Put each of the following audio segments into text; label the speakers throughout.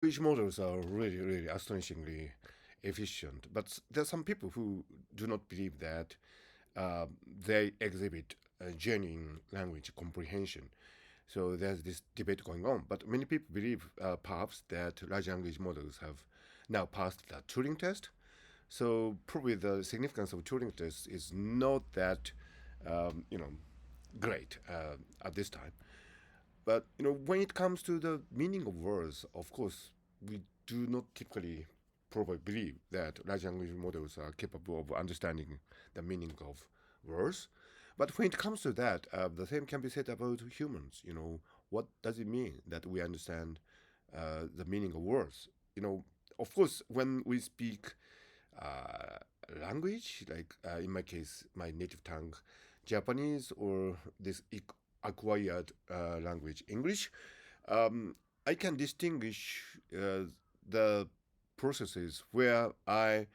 Speaker 1: Language models are really astonishingly efficient, but there are some people who do not believe that they exhibit a genuine language comprehension. So there's this debate going on. But many people believe perhaps that large language models have now passed the Turing test. So probably the significance of Turing test is not that, you know, great at this time. But when it comes to the meaning of words, of course, we do not typically probably believe that large language models are capable of understanding the meaning of words. But when it comes to that, the same can be said about humans. What does it mean that we understand the meaning of words? Of course, when we speak uh, language, like in my case, my native tongue, Japanese, or this acquired language, English, um, I can distinguish the processes where I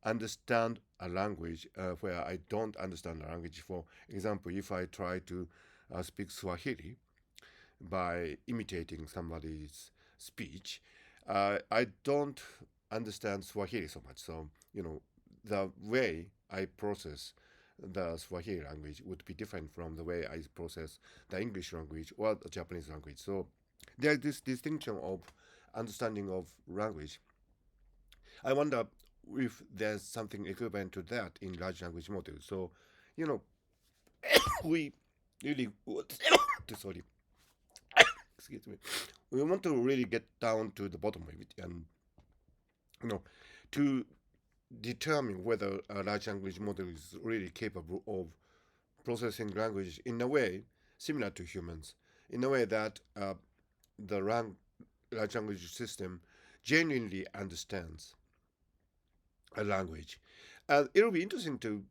Speaker 1: understand a language, where I don't understand a language. For example, if I try to speak Swahili by imitating somebody's speech, I don't understand Swahili so much. So, the way I process the Swahili language would be different from the way I process the English language or the Japanese language. So, there's this distinction of understanding of language. I wonder if there's something equivalent to that in large language models. So, you know, we really sorry, excuse me, we want to really get down to the bottom of it, and you know, to determine whether a large language model is really capable of processing language in a way similar to humans, in a way that the large language system genuinely understands a language. And it'll be interesting to,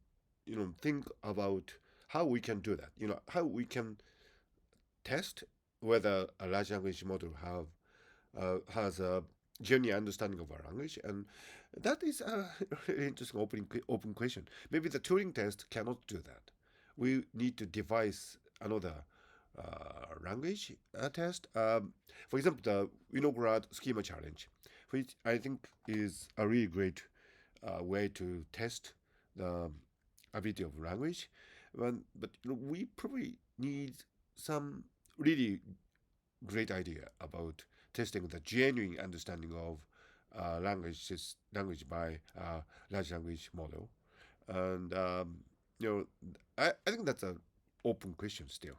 Speaker 1: think about how we can do that. How we can test whether a large language model has a genuine understanding of our language, and that is a really interesting open question. Maybe the Turing test cannot do that. We need to devise another language test. For example, the Winograd Schema Challenge, which I think is a really great way to test the ability of language. But we probably need some really great idea about testing the genuine understanding of language by large language model. And I think that's an open question still.